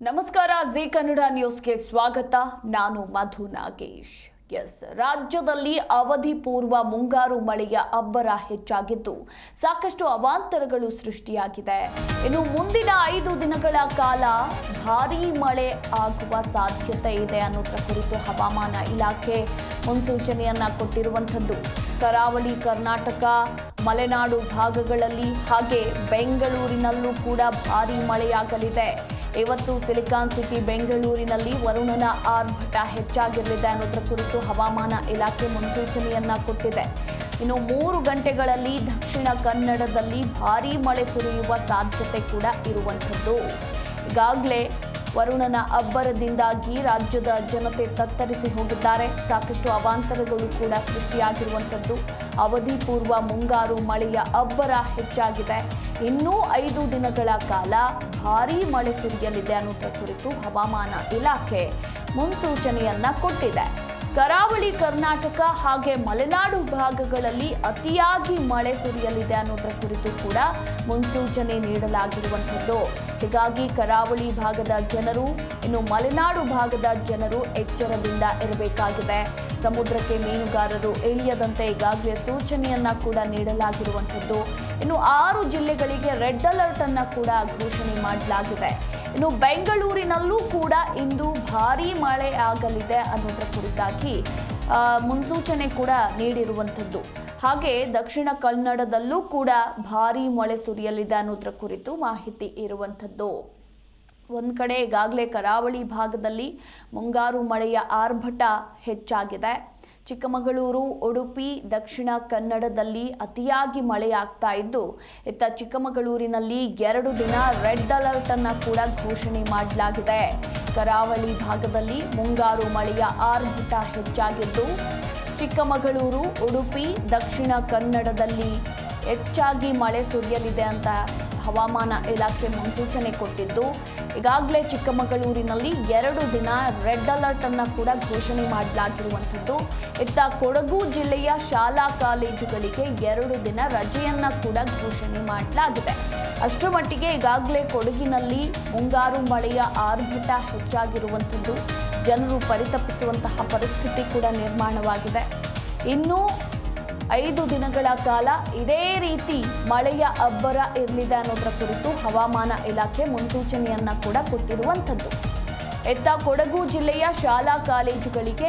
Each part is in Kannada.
ನಮಸ್ಕಾರ ಜಿ ಕನ್ನಡ ನ್ಯೂಸ್ಗೆ ಸ್ವಾಗತ. ನಾನು ಮಧು ನಾಗೇಶ್. ರಾಜ್ಯದಲ್ಲಿ ಅವಧಿ ಪೂರ್ವ ಮುಂಗಾರು ಮಳೆಯ ಅಬ್ಬರ ಹೆಚ್ಚಾಗಿದ್ದು ಸಾಕಷ್ಟು ಅವಾಂತರಗಳು ಸೃಷ್ಟಿಯಾಗಿದೆ. ಇನ್ನು ಮುಂದಿನ 5 ದಿನಗಳ ಕಾಲ ಭಾರೀ ಮಳೆ ಆಗುವ ಸಾಧ್ಯತೆ ಇದೆ ಅನ್ನೋದರ ಕುರಿತು ಹವಾಮಾನ ಇಲಾಖೆ ಮುನ್ಸೂಚನೆಯನ್ನ ಕೊಟ್ಟಿರುವಂಥದ್ದು. ಕರಾವಳಿ ಕರ್ನಾಟಕ, ಮಲೆನಾಡು ಭಾಗಗಳಲ್ಲಿ ಹಾಗೆ ಬೆಂಗಳೂರಿನಲ್ಲೂ ಕೂಡ ಭಾರೀ ಮಳೆಯಾಗಲಿದೆ. ಇವತ್ತು ಸಿಲಿಕಾನ್ ಸಿಟಿ ಬೆಂಗಳೂರಿನಲ್ಲಿ ವರುಣನ ಆರ್ಭಟ ಹೆಚ್ಚಾಗಿರಲಿದೆ ಅನ್ನೋದರ ಕುರಿತು ಹವಾಮಾನ ಇಲಾಖೆ ಮುನ್ಸೂಚನೆಯನ್ನ ಕೊಟ್ಟಿದೆ. ಇನ್ನು 3 ಗಂಟೆಗಳಲ್ಲಿ ದಕ್ಷಿಣ ಕನ್ನಡದಲ್ಲಿ ಭಾರೀ ಮಳೆ ಸುರಿಯುವ ಸಾಧ್ಯತೆ ಕೂಡ ಇರುವಂಥದ್ದು. ಈಗಾಗಲೇ ವರುಣನ ಅಬ್ಬರದಿಂದಾಗಿ ರಾಜ್ಯದ ಜನತೆ ತತ್ತರಿಸಿ ಹೋಗಿದ್ದಾರೆ. ಸಾಕಷ್ಟು ಅವಾಂತರಗಳು ಕೂಡ ಸೃಷ್ಟಿಯಾಗಿರುವಂಥದ್ದು. ಅವಧಿ ಪೂರ್ವ ಮುಂಗಾರು ಮಳೆಯ ಅಬ್ಬರ ಹೆಚ್ಚಾಗಿದೆ. ಇನ್ನೂ 5 ದಿನಗಳ ಕಾಲ ಭಾರೀ ಮಳೆ ಸುರಿಯಲಿದೆ ಅನ್ನೋದರ ಕುರಿತು ಹವಾಮಾನ ಇಲಾಖೆ ಮುನ್ಸೂಚನೆಯನ್ನ ಕೊಟ್ಟಿದೆ. ಕರಾವಳಿ ಕರ್ನಾಟಕ ಹಾಗೆ ಮಲೆನಾಡು ಭಾಗಗಳಲ್ಲಿ ಅತಿಯಾಗಿ ಮಳೆ ಸುರಿಯಲಿದೆ ಅನ್ನೋದರ ಕುರಿತು ಕೂಡ ಮುನ್ಸೂಚನೆ ನೀಡಲಾಗಿರುವಂಥದ್ದು. ಹೀಗಾಗಿ ಕರಾವಳಿ ಭಾಗದ ಜನರು, ಇನ್ನು ಮಲೆನಾಡು ಭಾಗದ ಜನರು ಎಚ್ಚರದಿಂದ ಇರಬೇಕಾಗಿದೆ. ಸಮುದ್ರಕ್ಕೆ ಮೀನುಗಾರರು ಇಳಿಯದಂತೆ ಈಗಾಗಲೇ ಸೂಚನೆಯನ್ನ ಕೂಡ ನೀಡಲಾಗಿರುವಂಥದ್ದು. ಇನ್ನು 6 ಜಿಲ್ಲೆಗಳಿಗೆ ರೆಡ್ ಅಲರ್ಟ್ ಅನ್ನ ಕೂಡ ಘೋಷಣೆ ಮಾಡಲಾಗಿದೆ. ಇನ್ನು ಬೆಂಗಳೂರಿನಲ್ಲೂ ಕೂಡ ಇಂದು ಭಾರೀ ಮಳೆ ಆಗಲಿದೆ ಅನ್ನೋದರ ಕುರಿತಾಗಿ ಮುನ್ಸೂಚನೆ ಕೂಡ ನೀಡಿರುವಂಥದ್ದು. ಹಾಗೆ ದಕ್ಷಿಣ ಕನ್ನಡದಲ್ಲೂ ಕೂಡ ಭಾರೀ ಮಳೆ ಸುರಿಯಲಿದೆ ಅನ್ನೋದರ ಕುರಿತು ಮಾಹಿತಿ ಇರುವಂಥದ್ದು. ಒಂದು ಕಡೆ ಈಗಾಗಲೇ ಕರಾವಳಿ ಭಾಗದಲ್ಲಿ ಮುಂಗಾರು ಮಳೆಯ ಆರ್ಭಟ ಹೆಚ್ಚಾಗಿದೆ. ಚಿಕ್ಕಮಗಳೂರು, ಉಡುಪಿ, ದಕ್ಷಿಣ ಕನ್ನಡದಲ್ಲಿ ಅತಿಯಾಗಿ ಮಳೆಯಾಗ್ತಾ ಇದ್ದು, ಇತ್ತ ಚಿಕ್ಕಮಗಳೂರಿನಲ್ಲಿ 2 ದಿನ ರೆಡ್ ಅಲರ್ಟ್ ಅನ್ನ ಕೂಡ ಘೋಷಣೆ ಮಾಡಲಾಗಿದೆ. ಕರಾವಳಿ ಭಾಗದಲ್ಲಿ ಮುಂಗಾರು ಮಳೆಯ ಆರ್ಭಟ ಹೆಚ್ಚಾಗಿದ್ದು, ಚಿಕ್ಕಮಗಳೂರು, ಉಡುಪಿ, ದಕ್ಷಿಣ ಕನ್ನಡದಲ್ಲಿ ಹೆಚ್ಚಾಗಿ ಮಳೆ ಸುರಿಯಲಿದೆ ಅಂತ ಹವಾಮಾನ ಇಲಾಖೆ ಮುನ್ಸೂಚನೆ ಕೊಟ್ಟಿದ್ದು, ಈಗಾಗಲೇ ಚಿಕ್ಕಮಗಳೂರಿನಲ್ಲಿ 2 ದಿನ ರೆಡ್ ಅಲರ್ಟ್ ಅನ್ನ ಕೂಡ ಘೋಷಣೆ ಮಾಡಲಾಗಿರುವಂಥದ್ದು. ಇತ್ತ ಕೊಡಗು ಜಿಲ್ಲೆಯ ಶಾಲಾ ಕಾಲೇಜುಗಳಿಗೆ 2 ದಿನ ರಜೆಯನ್ನ ಕೂಡ ಘೋಷಣೆ ಮಾಡಲಾಗಿದೆ. ಅಷ್ಟರ ಮಟ್ಟಿಗೆ ಈಗಾಗಲೇ ಕೊಡಗಿನಲ್ಲಿ ಮುಂಗಾರು ಮಳೆಯ ಆರ್ಭಟ ಹೆಚ್ಚಾಗಿರುವಂಥದ್ದು. ಜನರು ಪರಿತಪಿಸುವಂತಹ ಪರಿಸ್ಥಿತಿ ಕೂಡ ನಿರ್ಮಾಣವಾಗಿದೆ. ಇನ್ನು 5 ದಿನಗಳ ಕಾಲ ಇದೇ ರೀತಿ ಮಳೆಯ ಅಬ್ಬರ ಇರಲಿದೆ ಅನ್ನೋದರ ಕುರಿತು ಹವಾಮಾನ ಇಲಾಖೆ ಮುನ್ಸೂಚನೆಯನ್ನ ಕೂಡ ಕೊಟ್ಟಿರುವಂಥದ್ದು. ಇತ್ತ ಕೊಡಗು ಜಿಲ್ಲೆಯ ಶಾಲಾ ಕಾಲೇಜುಗಳಿಗೆ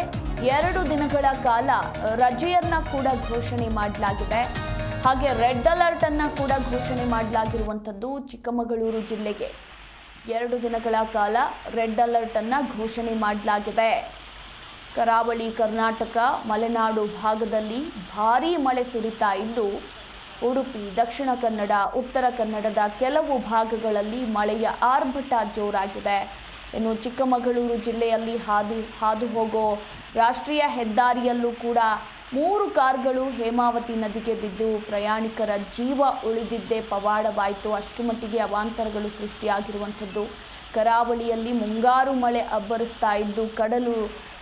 2 ದಿನಗಳ ಕಾಲ ರಜೆಯನ್ನ ಕೂಡ ಘೋಷಣೆ ಮಾಡಲಾಗಿದೆ. ಹಾಗೆ ರೆಡ್ ಅಲರ್ಟ್ ಅನ್ನ ಕೂಡ ಘೋಷಣೆ ಮಾಡಲಾಗಿರುವಂಥದ್ದು. ಚಿಕ್ಕಮಗಳೂರು ಜಿಲ್ಲೆಗೆ 2 ದಿನಗಳ ಕಾಲ ರೆಡ್ ಅಲರ್ಟ್ ಅನ್ನ ಘೋಷಣೆ ಮಾಡಲಾಗಿದೆ. ಕರಾವಳಿ ಕರ್ನಾಟಕ, ಮಲೆನಾಡು ಭಾಗದಲ್ಲಿ ಭಾರೀ ಮಳೆ ಸುರಿತಾ ಇದ್ದು, ಉಡುಪಿ, ದಕ್ಷಿಣ ಕನ್ನಡ, ಉತ್ತರ ಕನ್ನಡದ ಕೆಲವು ಭಾಗಗಳಲ್ಲಿ ಮಳೆಯ ಆರ್ಭಟ ಜೋರಾಗಿದೆ. ಇನ್ನು ಚಿಕ್ಕಮಗಳೂರು ಜಿಲ್ಲೆಯಲ್ಲಿ ಹಾದು ಹೋಗೋ ರಾಷ್ಟ್ರೀಯ ಹೆದ್ದಾರಿಯಲ್ಲೂ ಕೂಡ 3 ಕಾರ್ಗಳು ಹೇಮಾವತಿ ನದಿಗೆ ಬಿದ್ದು ಪ್ರಯಾಣಿಕರ ಜೀವ ಉಳಿದಿದ್ದೇ ಪವಾಡವಾಯಿತು. ಅಷ್ಟರ ಮಟ್ಟಿಗೆ ಅವಾಂತರಗಳು ಸೃಷ್ಟಿಯಾಗಿರುವಂಥದ್ದು. ಕರಾವಳಿಯಲ್ಲಿ ಮುಂಗಾರು ಮಳೆ ಅಬ್ಬರಿಸ್ತಾ ಇದ್ದು, ಕಡಲು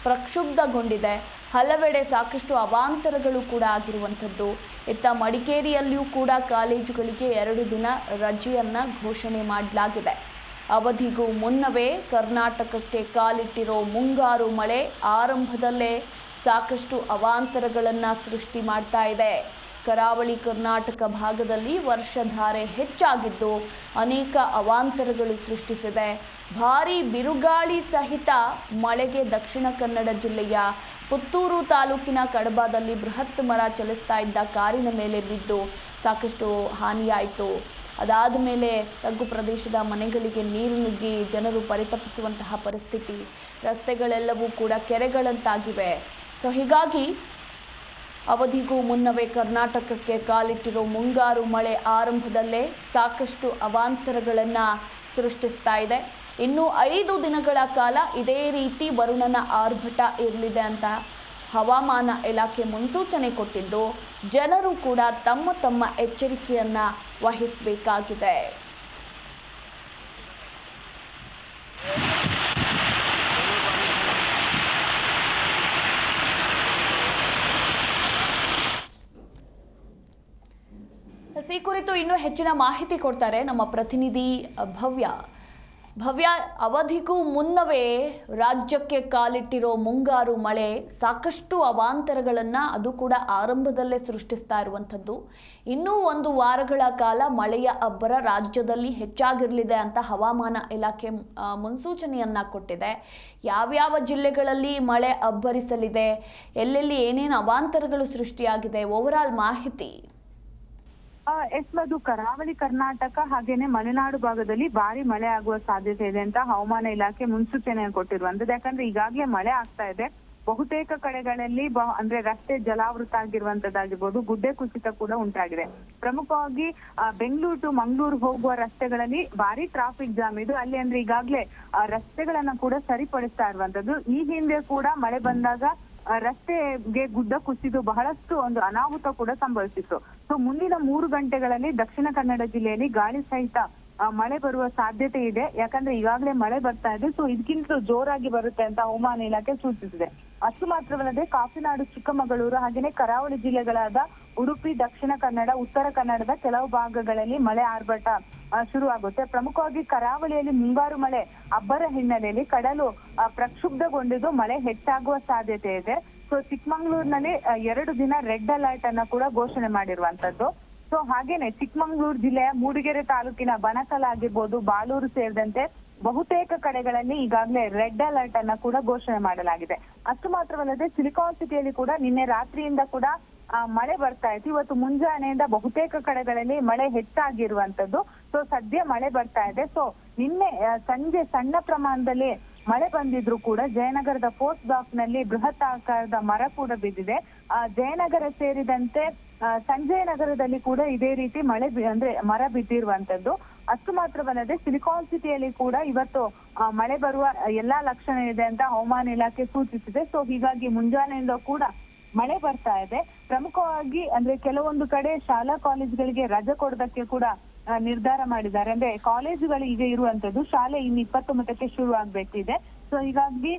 ಪ್ರಕ್ಷುಬ್ಧಗೊಂಡಿದೆ. ಹಲವೆಡೆ ಸಾಕಷ್ಟು ಅವಾಂತರಗಳು ಕೂಡ ಆಗಿರುವಂಥದ್ದು. ಇತ್ತ ಮಡಿಕೇರಿಯಲ್ಲಿಯೂ ಕೂಡ ಕಾಲೇಜುಗಳಿಗೆ 2 ದಿನ ರಜೆಯನ್ನ ಘೋಷಣೆ ಮಾಡಲಾಗಿದೆ. ಅವಧಿಗೂ ಮುನ್ನವೇ ಕರ್ನಾಟಕಕ್ಕೆ ಕಾಲಿಟ್ಟಿರೋ ಮುಂಗಾರು ಮಳೆ ಆರಂಭದಲ್ಲೇ ಸಾಕಷ್ಟು ಅವಾಂತರಗಳನ್ನು ಸೃಷ್ಟಿ ಮಾಡ್ತಾ ಇದೆ. ಕರಾವಳಿ ಕರ್ನಾಟಕ ಭಾಗದಲ್ಲಿ ವರ್ಷಧಾರೆ ಹೆಚ್ಚಾಗಿದ್ದು ಅನೇಕ ಅವಾಂತರಗಳು ಸೃಷ್ಟಿಸಿದೆ. ಭಾರೀ ಬಿರುಗಾಳಿ ಸಹಿತ ಮಳೆಗೆ ದಕ್ಷಿಣ ಕನ್ನಡ ಜಿಲ್ಲೆಯ ಪುತ್ತೂರು ತಾಲೂಕಿನ ಕಡಬದಲ್ಲಿ ಬೃಹತ್ ಮರ ಚಲಿಸ್ತಾ ಇದ್ದ ಕಾರಿನ ಮೇಲೆ ಬಿದ್ದು ಸಾಕಷ್ಟು ಹಾನಿಯಾಯಿತು. ಅದಾದ ಮೇಲೆ ತಗ್ಗು ಪ್ರದೇಶದ ಮನೆಗಳಿಗೆ ನೀರು ನುಗ್ಗಿ ಜನರು ಪರಿತಪಿಸುವಂತಹ ಪರಿಸ್ಥಿತಿ. ರಸ್ತೆಗಳೆಲ್ಲವೂ ಕೂಡ ಕೆರೆಗಳಂತಾಗಿವೆ. ಹೀಗಾಗಿ ಅವಧಿಗೂ ಮುನ್ನವೇ ಕರ್ನಾಟಕಕ್ಕೆ ಕಾಲಿಟ್ಟಿರೋ ಮುಂಗಾರು ಮಳೆ ಆರಂಭದಲ್ಲೇ ಸಾಕಷ್ಟು ಅವಾಂತರಗಳನ್ನು ಸೃಷ್ಟಿಸ್ತಾ ಇದೆ. ಇನ್ನು 5 ದಿನಗಳ ಕಾಲ ಇದೇ ರೀತಿ ವರುಣನ ಆರ್ಭಟ ಇರಲಿದೆ ಅಂತ ಹವಾಮಾನ ಇಲಾಖೆ ಮುನ್ಸೂಚನೆ ಕೊಟ್ಟಿದ್ದು, ಜನರು ಕೂಡ ತಮ್ಮ ಎಚ್ಚರಿಕೆಯನ್ನು ವಹಿಸಬೇಕಾಗಿದೆ. ಈ ಕುರಿತು ಇನ್ನೂ ಹೆಚ್ಚಿನ ಮಾಹಿತಿ ಕೊಡ್ತಾರೆ ನಮ್ಮ ಪ್ರತಿನಿಧಿ ಭವ್ಯ. ಭವ್ಯ, ಅವಧಿಗೂ ಮುನ್ನವೇ ರಾಜ್ಯಕ್ಕೆ ಕಾಲಿಟ್ಟಿರೋ ಮುಂಗಾರು ಮಳೆ ಸಾಕಷ್ಟು ಅವಾಂತರಗಳನ್ನು ಅದು ಕೂಡ ಆರಂಭದಲ್ಲೇ ಸೃಷ್ಟಿಸ್ತಾ ಇರುವಂಥದ್ದು. ಇನ್ನೂ 1 ವಾರಗಳ ಕಾಲ ಮಳೆಯ ಅಬ್ಬರ ರಾಜ್ಯದಲ್ಲಿ ಹೆಚ್ಚಾಗಿರಲಿದೆ ಅಂತ ಹವಾಮಾನ ಇಲಾಖೆ ಮುನ್ಸೂಚನೆಯನ್ನ ಕೊಟ್ಟಿದೆ. ಯಾವ್ಯಾವ ಜಿಲ್ಲೆಗಳಲ್ಲಿ ಮಳೆ ಅಬ್ಬರಿಸಲಿದೆ, ಎಲ್ಲೆಲ್ಲಿ ಏನೇನು ಅವಾಂತರಗಳು ಸೃಷ್ಟಿಯಾಗಿದೆ, ಓವರಾಲ್ ಮಾಹಿತಿ? ಅದು ಕರಾವಳಿ ಕರ್ನಾಟಕ ಹಾಗೇನೆ ಮಲೆನಾಡು ಭಾಗದಲ್ಲಿ ಭಾರಿ ಮಳೆ ಆಗುವ ಸಾಧ್ಯತೆ ಇದೆ ಅಂತ ಹವಾಮಾನ ಇಲಾಖೆ ಮುನ್ಸೂಚನೆ ಕೊಟ್ಟಿರುವಂತದ್ದು. ಯಾಕಂದ್ರೆ ಈಗಾಗಲೇ ಮಳೆ ಆಗ್ತಾ ಇದೆ. ಬಹುತೇಕ ಕಡೆಗಳಲ್ಲಿ ಅಂದ್ರೆ ರಸ್ತೆ ಜಲಾವೃತ ಆಗಿರುವಂತದ್ದಾಗಿರ್ಬೋದು, ಗುಡ್ಡೆ ಕುಸಿತ ಕೂಡ ಉಂಟಾಗಿದೆ. ಪ್ರಮುಖವಾಗಿ ಬೆಂಗಳೂರು ಟು ಮಂಗಳೂರು ಹೋಗುವ ರಸ್ತೆಗಳಲ್ಲಿ ಭಾರಿ ಟ್ರಾಫಿಕ್ ಜಾಮ್ ಇದು. ಅಲ್ಲಿ ಅಂದ್ರೆ ಈಗಾಗಲೇ ರಸ್ತೆಗಳನ್ನ ಕೂಡ ಸರಿಪಡಿಸ್ತಾ ಇರುವಂತದ್ದು. ಈ ಹಿಂದೆ ಕೂಡ ಮಳೆ ಬಂದಾಗ ರಸ್ತೆಗೆ ಗುಡ್ಡ ಕುಸಿದು ಬಹಳಷ್ಟು ಒಂದು ಅನಾಹುತ ಕೂಡ ಸಂಭವಿಸಿತ್ತು. ಸೊ ಮುಂದಿನ 3 ಗಂಟೆಗಳಲ್ಲಿ ದಕ್ಷಿಣ ಕನ್ನಡ ಜಿಲ್ಲೆಯಲ್ಲಿ ಗಾಳಿ ಸಹಿತ ಮಳೆ ಬರುವ ಸಾಧ್ಯತೆ ಇದೆ. ಯಾಕಂದ್ರೆ ಈಗಾಗಲೇ ಮಳೆ ಬರ್ತಾ ಇದೆ. ಸೊ ಇದಕ್ಕಿಂತ ಜೋರಾಗಿ ಬರುತ್ತೆ ಅಂತ ಹವಾಮಾನ ಇಲಾಖೆ ಸೂಚಿಸಿದೆ. ಅಷ್ಟು ಮಾತ್ರವಲ್ಲದೆ ಕಾಫಿನಾಡು, ಚಿಕ್ಕಮಗಳೂರು ಹಾಗೇನೆ ಕರಾವಳಿ ಜಿಲ್ಲೆಗಳಾದ ಉಡುಪಿ, ದಕ್ಷಿಣ ಕನ್ನಡ, ಉತ್ತರ ಕನ್ನಡದ ಕೆಲವು ಭಾಗಗಳಲ್ಲಿ ಮಳೆ ಆರ್ಭಟ ಶುರುವಾಗುತ್ತೆ. ಪ್ರಮುಖವಾಗಿ ಕರಾವಳಿಯಲ್ಲಿ ಮುಂಗಾರು ಮಳೆ ಅಬ್ಬರ ಹಿನ್ನೆಲೆಯಲ್ಲಿ ಕಡಲು ಪ್ರಕ್ಷುಬ್ಧಗೊಂಡಿದ್ದು ಮಳೆ ಹೆಚ್ಚಾಗುವ ಸಾಧ್ಯತೆ ಇದೆ. ಸೊ ಚಿಕ್ಕಮಗಳೂರಿನಲ್ಲಿ 2 ದಿನ ರೆಡ್ ಅಲರ್ಟ್ ಅನ್ನ ಕೂಡ ಘೋಷಣೆ ಮಾಡಿರುವಂತದ್ದು. ಸೊ ಹಾಗೇನೆ ಚಿಕ್ಕಮಗಳೂರು ಜಿಲ್ಲೆಯ ಮೂಡಿಗೆರೆ ತಾಲೂಕಿನ ಬಣಕಲ್ ಆಗಿರ್ಬೋದು, ಬಾಳೂರು ಸೇರಿದಂತೆ ಬಹುತೇಕ ಕಡೆಗಳಲ್ಲಿ ಈಗಾಗಲೇ ರೆಡ್ ಅಲರ್ಟ್ ಅನ್ನ ಕೂಡ ಘೋಷಣೆ ಮಾಡಲಾಗಿದೆ. ಅಷ್ಟು ಮಾತ್ರವಲ್ಲದೆ ಸಿಲಿಕಾನ್ ಸಿಟಿಯಲ್ಲಿ ಕೂಡ ನಿನ್ನೆ ರಾತ್ರಿಯಿಂದ ಕೂಡ ಮಳೆ ಬರ್ತಾ ಇತ್ತು. ಇವತ್ತು ಮುಂಜಾನೆಯಿಂದ ಬಹುತೇಕ ಕಡೆಗಳಲ್ಲಿ ಮಳೆ ಹೆಚ್ಚಾಗಿರುವಂತದ್ದು. ಸೊ ಸದ್ಯ ಮಳೆ ಬರ್ತಾ ಇದೆ. ಸೊ ನಿನ್ನೆ ಸಂಜೆ ಸಣ್ಣ ಪ್ರಮಾಣದಲ್ಲಿ ಮಳೆ ಬಂದಿದ್ರು ಕೂಡ ಜಯನಗರದ ಫೋರ್ತ್ ಬ್ಲಾಕ್ ನಲ್ಲಿ ಬೃಹತ್ ಆಕಾರದ ಮರ ಕೂಡ ಬಿದ್ದಿದೆ. ಜಯನಗರ ಸೇರಿದಂತೆ ಸಂಜಯ ನಗರದಲ್ಲಿ ಕೂಡ ಇದೇ ರೀತಿ ಮಳೆ ಅಂದ್ರೆ ಮರ ಬಿದ್ದಿರುವಂತದ್ದು. ಅಷ್ಟು ಮಾತ್ರವಲ್ಲದೆ ಸಿಲಿಕಾನ್ ಸಿಟಿಯಲ್ಲಿ ಕೂಡ ಇವತ್ತು ಮಳೆ ಬರುವ ಎಲ್ಲಾ ಲಕ್ಷಣ ಇದೆ ಅಂತ ಹವಾಮಾನ ಇಲಾಖೆ ಸೂಚಿಸಿದೆ. ಸೊ ಹೀಗಾಗಿ ಮುಂಜಾನೆಯಿಂದ ಕೂಡ ಮಳೆ ಬರ್ತಾ ಇದೆ. ಪ್ರಮುಖವಾಗಿ ಅಂದ್ರೆ ಕೆಲವೊಂದು ಕಡೆ ಶಾಲಾ ಕಾಲೇಜುಗಳಿಗೆ ರಜೆ ಕೊಡೋದಕ್ಕೆ ಕೂಡ ನಿರ್ಧಾರ ಮಾಡಿದ್ದಾರೆ. ಅಂದ್ರೆ ಕಾಲೇಜುಗಳು ಈಗ ಇರುವಂತದ್ದು, ಶಾಲೆ ಇನ್ನು 29ಕ್ಕೆ ಶುರು ಆಗ್ಬೇಕಿದೆ. ಸೊ ಹೀಗಾಗಿ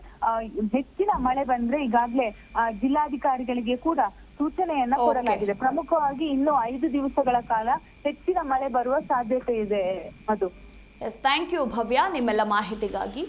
ಹೆಚ್ಚಿನ ಮಳೆ ಬಂದ್ರೆ ಈಗಾಗ್ಲೇ ಜಿಲ್ಲಾಧಿಕಾರಿಗಳಿಗೆ ಕೂಡ ಸೂಚನೆಯನ್ನ ಕೊಡಲಾಗಿದೆ. ಪ್ರಮುಖವಾಗಿ ಇನ್ನು 5 ದಿವಸಗಳ ಕಾಲ ಹೆಚ್ಚಿನ ಮಳೆ ಬರುವ ಸಾಧ್ಯತೆ ಇದೆ. ಅದು ಥ್ಯಾಂಕ್ ಯು ಭವ್ಯ, ನಿಮ್ಮೆಲ್ಲ ಮಾಹಿತಿಗಾಗಿ.